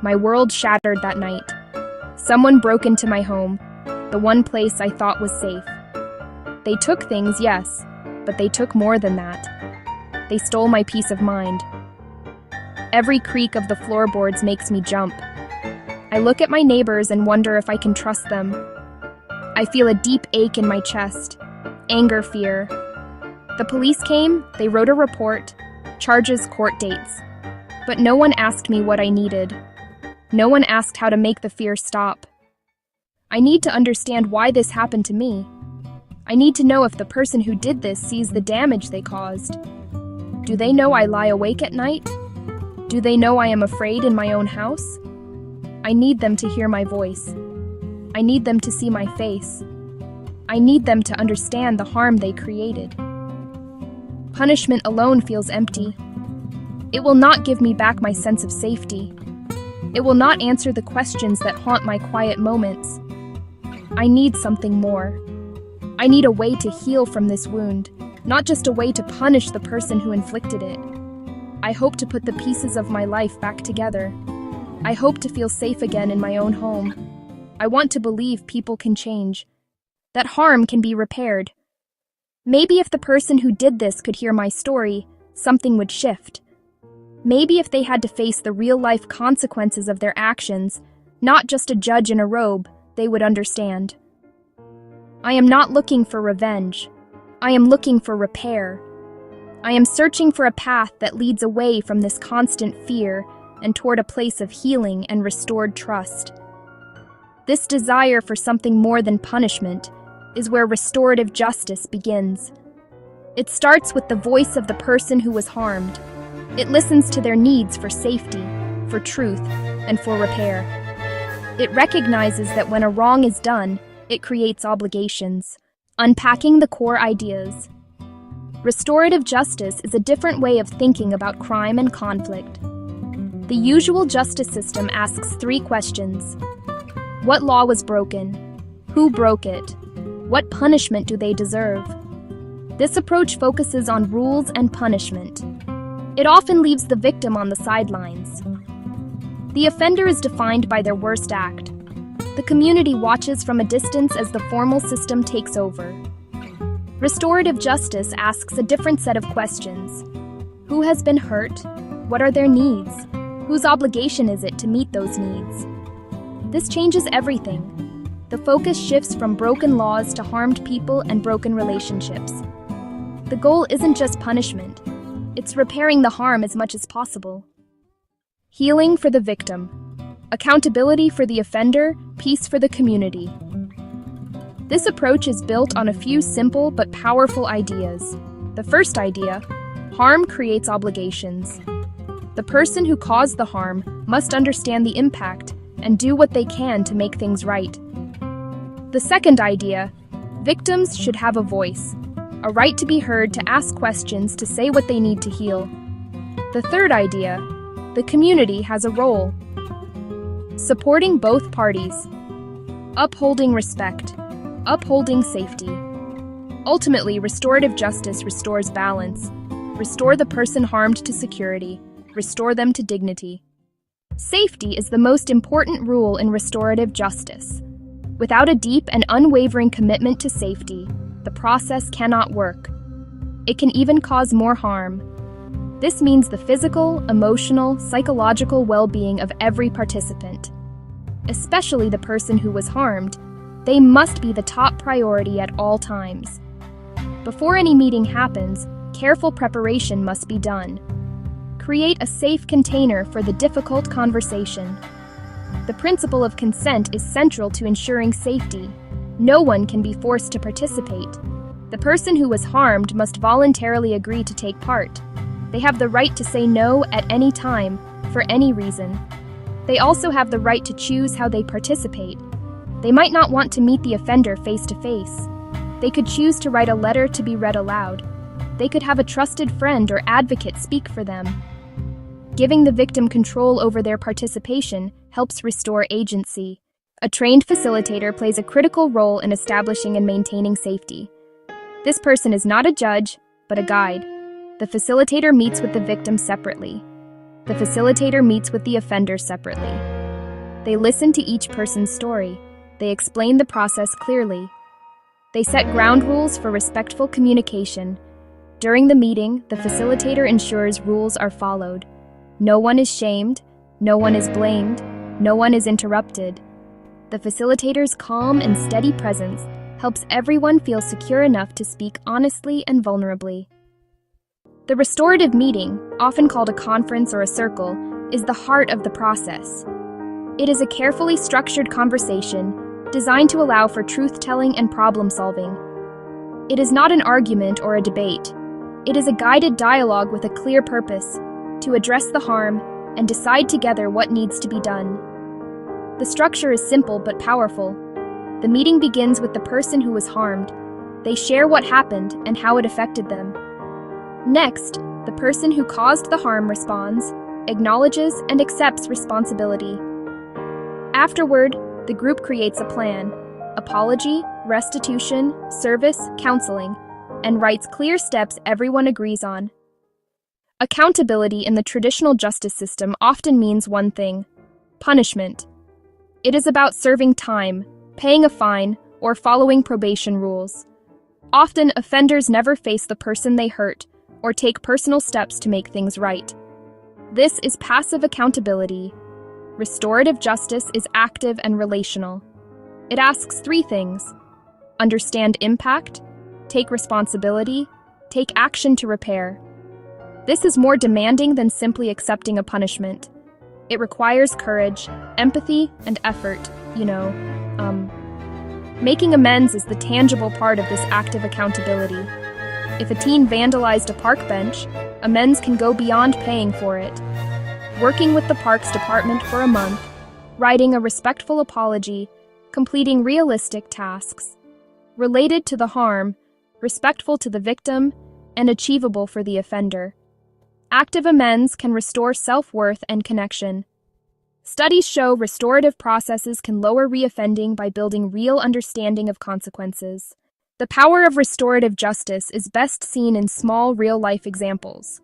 My world shattered that night. Someone broke into my home, the one place I thought was safe. They took things, yes, but they took more than that. They stole my peace of mind. Every creak of the floorboards makes me jump. I look at my neighbors and wonder if I can trust them. I feel a deep ache in my chest. Anger, fear. The police came, they wrote a report, charges, court dates. But no one asked me what I needed. No one asked how to make the fear stop. I need to understand why this happened to me. I need to know if the person who did this sees the damage they caused. Do they know I lie awake at night? Do they know I am afraid in my own house? I need them to hear my voice. I need them to see my face. I need them to understand the harm they created. Punishment alone feels empty. It will not give me back my sense of safety. It will not answer the questions that haunt my quiet moments. I need something more. I need a way to heal from this wound, not just a way to punish the person who inflicted it. I hope to put the pieces of my life back together. I hope to feel safe again in my own home. I want to believe people can change, that harm can be repaired. Maybe if the person who did this could hear my story, something would shift. Maybe if they had to face the real-life consequences of their actions, not just a judge in a robe, they would understand. I am not looking for revenge. I am looking for repair. I am searching for a path that leads away from this constant fear and toward a place of healing and restored trust. This desire for something more than punishment is where restorative justice begins. It starts with the voice of the person who was harmed. It listens to their needs for safety, for truth, and for repair. It recognizes that when a wrong is done, it creates obligations, unpacking the core ideas. Restorative justice is a different way of thinking about crime and conflict. The usual justice system asks 3 questions. What law was broken? Who broke it? What punishment do they deserve? This approach focuses on rules and punishment. It often leaves the victim on the sidelines. The offender is defined by their worst act. The community watches from a distance as the formal system takes over. Restorative justice asks a different set of questions. Who has been hurt? What are their needs? Whose obligation is it to meet those needs? This changes everything. The focus shifts from broken laws to harmed people and broken relationships. The goal isn't just punishment. It's repairing the harm as much as possible. Healing for the victim. Accountability for the offender, peace for the community. This approach is built on a few simple but powerful ideas. The first idea, harm creates obligations. The person who caused the harm must understand the impact and do what they can to make things right. The second idea, victims should have a voice, a right to be heard, to ask questions, to say what they need to heal. The third idea, the community has a role. Supporting both parties, upholding respect, upholding safety. Ultimately, restorative justice restores balance. Restore the person harmed to security. Restore them to dignity. Safety is the most important rule in restorative justice. Without a deep and unwavering commitment to safety, the process cannot work. It can even cause more harm. This means the physical, emotional, psychological well-being of every participant, especially the person who was harmed. They must be the top priority at all times. Before any meeting happens, careful preparation must be done. Create a safe container for the difficult conversation. The principle of consent is central to ensuring safety. No one can be forced to participate. The person who was harmed must voluntarily agree to take part. They have the right to say no at any time, for any reason. They also have the right to choose how they participate. They might not want to meet the offender face to face. They could choose to write a letter to be read aloud. They could have a trusted friend or advocate speak for them. Giving the victim control over their participation helps restore agency. A trained facilitator plays a critical role in establishing and maintaining safety. This person is not a judge, but a guide. The facilitator meets with the victim separately. The facilitator meets with the offender separately. They listen to each person's story. They explain the process clearly. They set ground rules for respectful communication. During the meeting, the facilitator ensures rules are followed. No one is shamed, no one is blamed, no one is interrupted. The facilitator's calm and steady presence helps everyone feel secure enough to speak honestly and vulnerably. The restorative meeting, often called a conference or a circle, is the heart of the process. It is a carefully structured conversation designed to allow for truth-telling and problem-solving. It is not an argument or a debate. It is a guided dialogue with a clear purpose, to address the harm and decide together what needs to be done. The structure is simple but powerful. The meeting begins with the person who was harmed. They share what happened and how it affected them. Next, the person who caused the harm responds, acknowledges, and accepts responsibility. Afterward, the group creates a plan: apology, restitution, service, counseling, and writes clear steps everyone agrees on. Accountability in the traditional justice system often means one thing: punishment. It is about serving time, paying a fine, or following probation rules. Often, offenders never face the person they hurt or take personal steps to make things right. This is passive accountability. Restorative justice is active and relational. It asks three things: understand impact, take responsibility, take action to repair. This is more demanding than simply accepting a punishment. It requires courage, empathy, and effort, Making amends is the tangible part of this active accountability. If a teen vandalized a park bench, amends can go beyond paying for it. Working with the Parks Department for a month, writing a respectful apology, completing realistic tasks, related to the harm, respectful to the victim, and achievable for the offender. Active amends can restore self-worth and connection. Studies show restorative processes can lower reoffending by building real understanding of consequences. The power of restorative justice is best seen in small, real-life examples.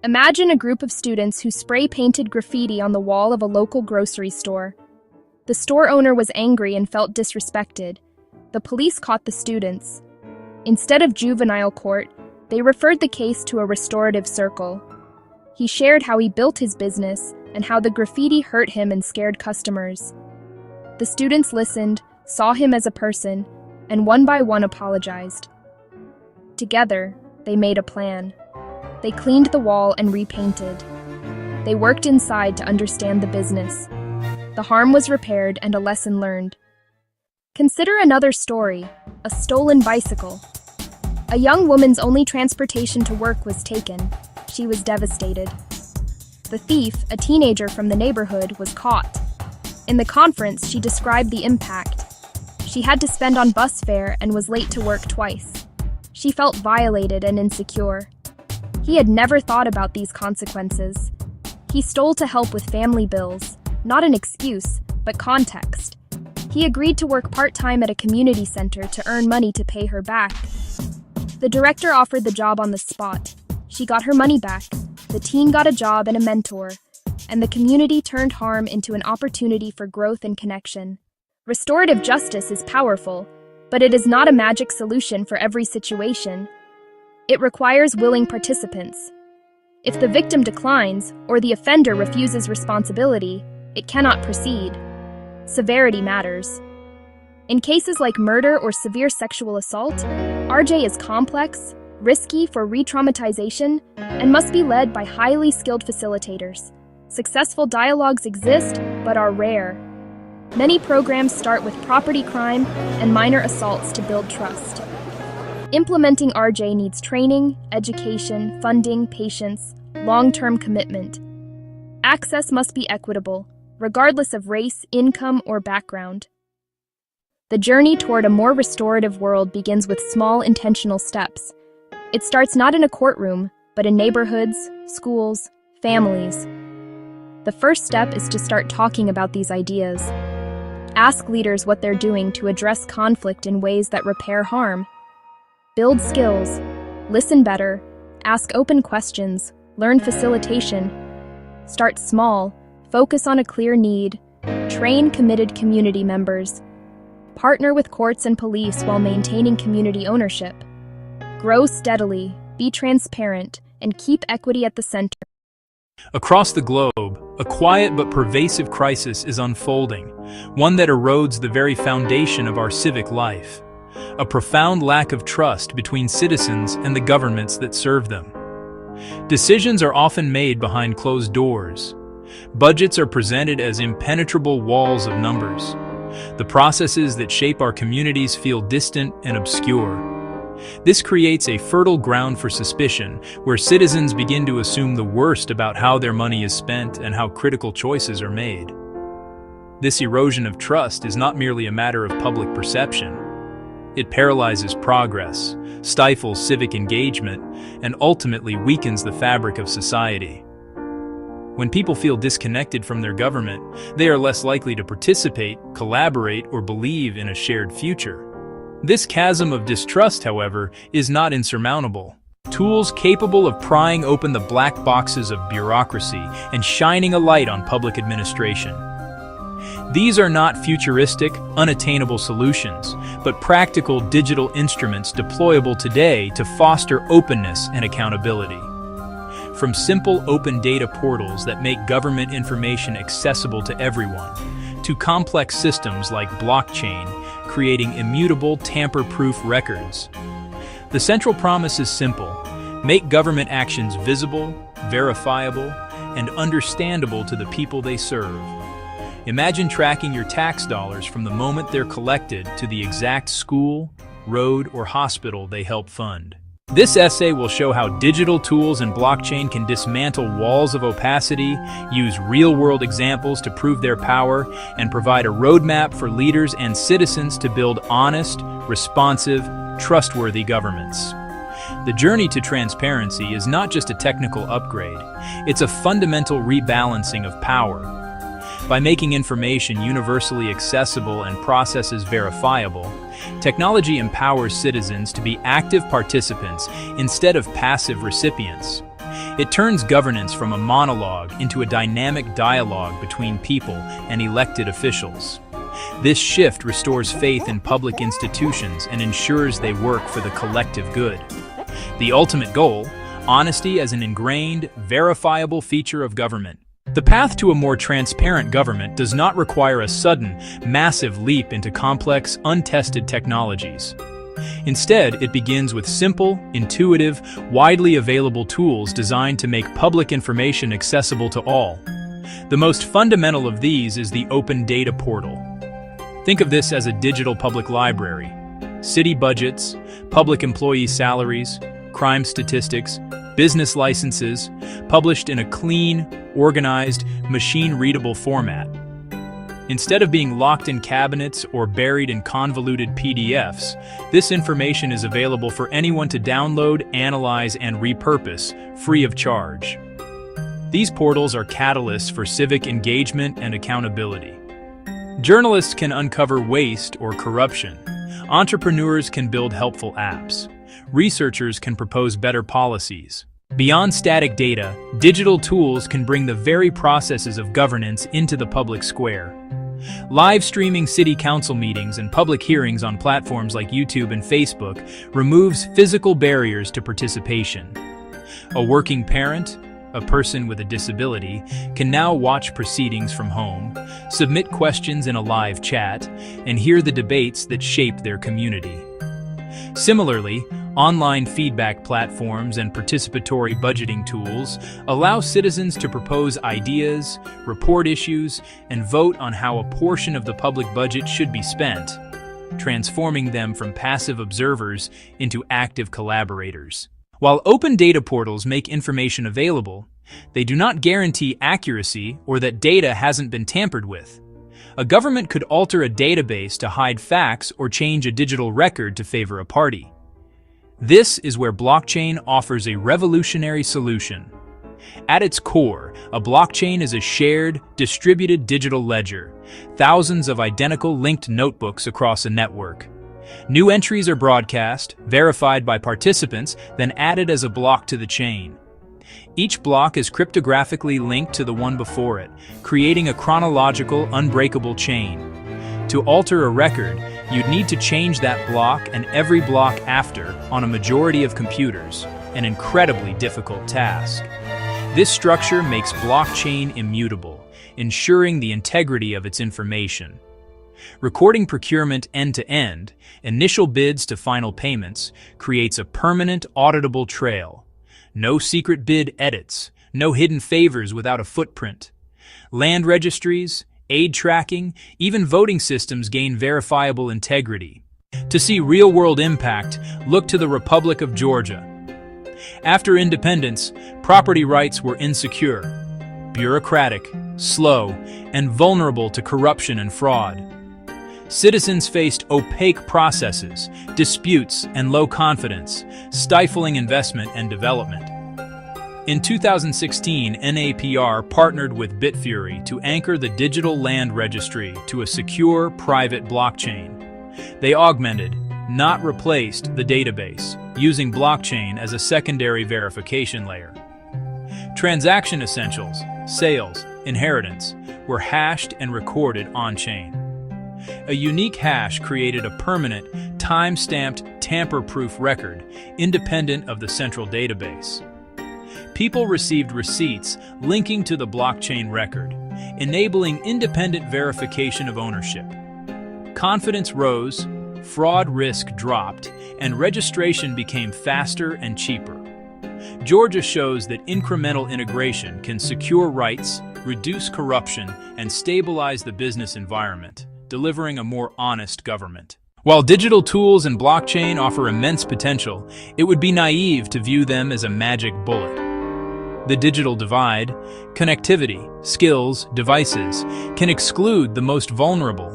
Imagine a group of students who spray-painted graffiti on the wall of a local grocery store. The store owner was angry and felt disrespected. The police caught the students. Instead of juvenile court, they referred the case to a restorative circle. He shared how he built his business and how the graffiti hurt him and scared customers. The students listened, saw him as a person, and one by one apologized. Together, they made a plan. They cleaned the wall and repainted. They worked inside to understand the business. The harm was repaired and a lesson learned. Consider another story: a stolen bicycle. A young woman's only transportation to work was taken. She was devastated. The thief, a teenager from the neighborhood, was caught. In the conference, she described the impact. She had to spend on bus fare and was late to work twice. She felt violated and insecure. He had never thought about these consequences. He stole to help with family bills, not an excuse, but context. He agreed to work part-time at a community center to earn money to pay her back. The director offered the job on the spot. She got her money back. The teen got a job and a mentor, and the community turned harm into an opportunity for growth and connection. Restorative justice is powerful, but it is not a magic solution for every situation. It requires willing participants. If the victim declines or the offender refuses responsibility, it cannot proceed. Severity matters. In cases like murder or severe sexual assault, RJ is complex, risky for re-traumatization, and must be led by highly skilled facilitators. Successful dialogues exist, but are rare. Many programs start with property crime and minor assaults to build trust. Implementing RJ needs training, education, funding, patience, long-term commitment. Access must be equitable, regardless of race, income, or background. The journey toward a more restorative world begins with small, intentional steps. It starts not in a courtroom, but in neighborhoods, schools, families. The first step is to start talking about these ideas. Ask leaders what they're doing to address conflict in ways that repair harm. Build skills, listen better, ask open questions, learn facilitation. Start small, focus on a clear need, Train committed community members. Partner with courts and police while maintaining community ownership. Grow steadily, be transparent, and keep equity at the center. Across the globe, a quiet but pervasive crisis is unfolding, one that erodes the very foundation of our civic life. A profound lack of trust between citizens and the governments that serve them. Decisions are often made behind closed doors. Budgets are presented as impenetrable walls of numbers. The processes that shape our communities feel distant and obscure. This creates a fertile ground for suspicion, where citizens begin to assume the worst about how their money is spent and how critical choices are made. This erosion of trust is not merely a matter of public perception. It paralyzes progress, stifles civic engagement, and ultimately weakens the fabric of society. When people feel disconnected from their government, they are less likely to participate, collaborate, or believe in a shared future. This chasm of distrust, however, is not insurmountable. Tools capable of prying open the black boxes of bureaucracy and shining a light on public administration. These are not futuristic, unattainable solutions, but practical digital instruments deployable today to foster openness and accountability. From simple open data portals that make government information accessible to everyone, to complex systems like blockchain, creating immutable, tamper-proof records. The central promise is simple: make government actions visible, verifiable, and understandable to the people they serve. Imagine tracking your tax dollars from the moment they're collected to the exact school, road, or hospital they help fund. This essay will show how digital tools and blockchain can dismantle walls of opacity, use real-world examples to prove their power, and provide a roadmap for leaders and citizens to build honest, responsive, trustworthy governments. The journey to transparency is not just a technical upgrade, it's a fundamental rebalancing of power. By making information universally accessible and processes verifiable, technology empowers citizens to be active participants instead of passive recipients. It turns governance from a monologue into a dynamic dialogue between people and elected officials. This shift restores faith in public institutions and ensures they work for the collective good. The ultimate goal: honesty as an ingrained, verifiable feature of government. The path to a more transparent government does not require a sudden, massive leap into complex, untested technologies. Instead, it begins with simple, intuitive, widely available tools designed to make public information accessible to all. The most fundamental of these is the Open Data Portal. Think of this as a digital public library. City budgets, public employee salaries, crime statistics, business licenses, published in a clean, organized, machine-readable format. Instead of being locked in cabinets or buried in convoluted PDFs, this information is available for anyone to download, analyze, and repurpose, free of charge. These portals are catalysts for civic engagement and accountability. Journalists can uncover waste or corruption. Entrepreneurs can build helpful apps. Researchers can propose better policies. Beyond static data, digital tools can bring the very processes of governance into the public square. Live streaming city council meetings and public hearings on platforms like YouTube and Facebook removes physical barriers to participation. A working parent, a person with a disability, can now watch proceedings from home, submit questions in a live chat, and hear the debates that shape their community. Similarly, online feedback platforms and participatory budgeting tools allow citizens to propose ideas, report issues, and vote on how a portion of the public budget should be spent, transforming them from passive observers into active collaborators. While open data portals make information available, they do not guarantee accuracy or that data hasn't been tampered with. A government could alter a database to hide facts or change a digital record to favor a party. This is where blockchain offers a revolutionary solution. At its core, a blockchain is a shared, distributed digital ledger, thousands of identical linked notebooks across a network. New entries are broadcast, verified by participants, then added as a block to the chain. Each block is cryptographically linked to the one before it, creating a chronological, unbreakable chain. To alter a record, you'd need to change that block and every block after on a majority of computers, an incredibly difficult task. This structure makes blockchain immutable, ensuring the integrity of its information. Recording procurement end-to-end, initial bids to final payments, creates a permanent, auditable trail. No secret bid edits, no hidden favors without a footprint. Land registries, aid tracking, even voting systems gain verifiable integrity. To see real-world impact, look to the Republic of Georgia. After independence, property rights were insecure, bureaucratic, slow, and vulnerable to corruption and fraud. Citizens faced opaque processes, disputes, and low confidence, stifling investment and development. In 2016, NAPR partnered with Bitfury to anchor the digital land registry to a secure, private blockchain. They augmented, not replaced, the database, using blockchain as a secondary verification layer. Transaction essentials, sales, inheritance, were hashed and recorded on-chain. A unique hash created a permanent, time-stamped, tamper-proof record, independent of the central database. People received receipts linking to the blockchain record, enabling independent verification of ownership. Confidence rose, fraud risk dropped, and registration became faster and cheaper. Georgia shows that incremental integration can secure rights, reduce corruption, and stabilize the business environment, delivering a more honest government. While digital tools and blockchain offer immense potential, it would be naive to view them as a magic bullet. The digital divide, connectivity, skills, devices, can exclude the most vulnerable.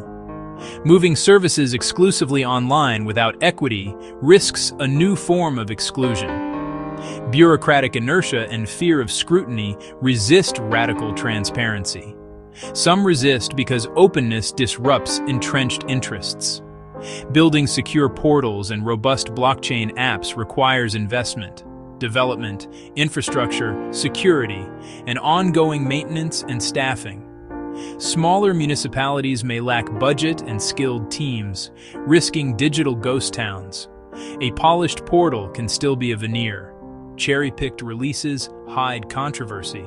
Moving services exclusively online without equity risks a new form of exclusion. Bureaucratic inertia and fear of scrutiny resist radical transparency. Some resist because openness disrupts entrenched interests. Building secure portals and robust blockchain apps requires investment, development, infrastructure, security, and ongoing maintenance and staffing. Smaller municipalities may lack budget and skilled teams, risking digital ghost towns. A polished portal can still be a veneer. Cherry-picked releases hide controversy.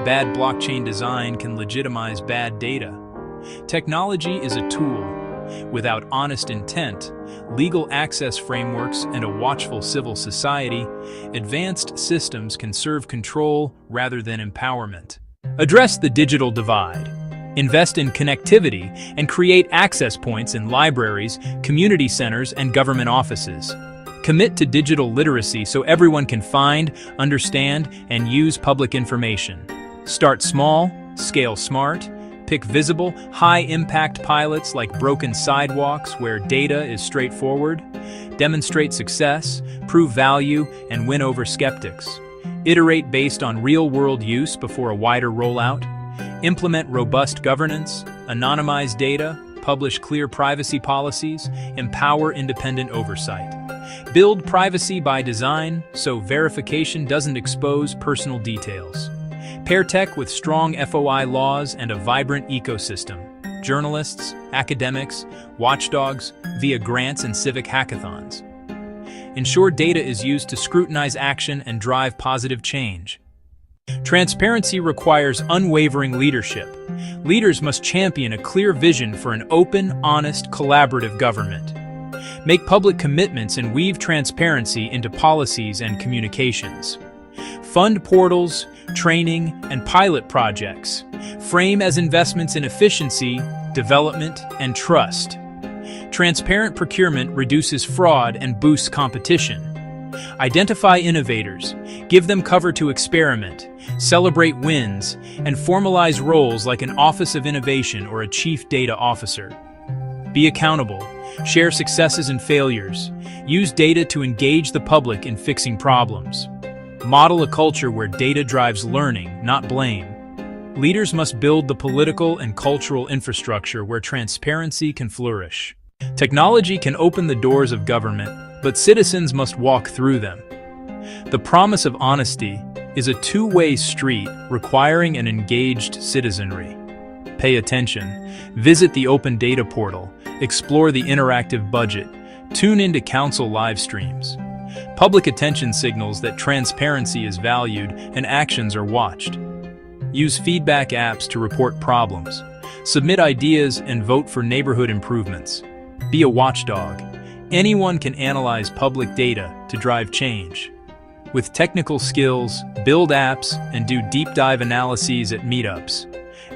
Bad blockchain design can legitimize bad data. Technology is a tool. Without honest intent, legal access frameworks, and a watchful civil society, advanced systems can serve control rather than empowerment. Address the digital divide. Invest in connectivity and create access points in libraries, community centers, and government offices. Commit to digital literacy so everyone can find, understand, and use public information. Start small, scale smart, pick visible, high-impact pilots like broken sidewalks where data is straightforward. Demonstrate success, prove value, and win over skeptics. Iterate based on real-world use before a wider rollout. Implement robust governance, anonymize data, publish clear privacy policies, empower independent oversight. Build privacy by design so verification doesn't expose personal details. Pair tech with strong FOI laws and a vibrant ecosystem. Journalists, academics, watchdogs, via grants and civic hackathons. Ensure data is used to scrutinize action and drive positive change. Transparency requires unwavering leadership. Leaders must champion a clear vision for an open, honest, collaborative government. Make public commitments and weave transparency into policies and communications. Fund portals, training, and pilot projects. Frame as investments in efficiency, development, and trust. Transparent procurement reduces fraud and boosts competition. Identify innovators, give them cover to experiment, celebrate wins, and formalize roles like an Office of Innovation or a Chief Data Officer. Be accountable, share successes and failures, use data to engage the public in fixing problems. Model a culture where data drives learning, not blame. Leaders must build the political and cultural infrastructure where transparency can flourish. Technology can open the doors of government, but citizens must walk through them. The promise of honesty, is a two-way street requiring an engaged citizenry. Pay attention, visit the Open Data Portal, explore the interactive budget, tune into council live streams. Public attention signals that transparency is valued and actions are watched. Use feedback apps to report problems. Submit ideas and vote for neighborhood improvements. Be a watchdog. Anyone can analyze public data to drive change. With technical skills, build apps and do deep dive analyses at meetups.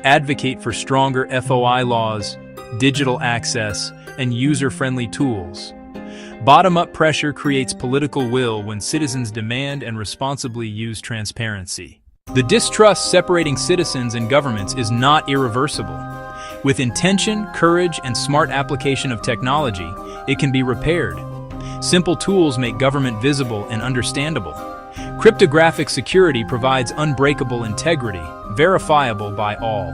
Advocate for stronger FOI laws, digital access, and user-friendly tools. Bottom-up pressure creates political will when citizens demand and responsibly use transparency. The distrust separating citizens and governments is not irreversible. With intention, courage, and smart application of technology, it can be repaired. Simple tools make government visible and understandable. Cryptographic security provides unbreakable integrity, verifiable by all.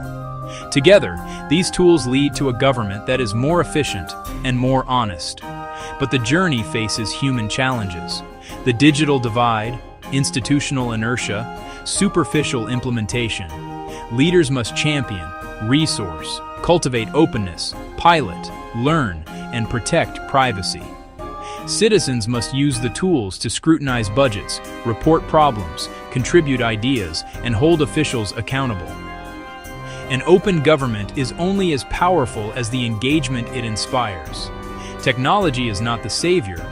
Together, these tools lead to a government that is more efficient and more honest. But the journey faces human challenges. The digital divide, institutional inertia, superficial implementation. Leaders must champion, resource, cultivate openness, pilot, learn, and protect privacy. Citizens must use the tools to scrutinize budgets, report problems, contribute ideas, and hold officials accountable. An open government is only as powerful as the engagement it inspires. Technology is not the savior,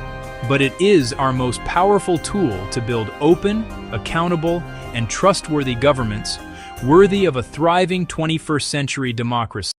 but it is our most powerful tool to build open, accountable, and trustworthy governments worthy of a thriving 21st century democracy.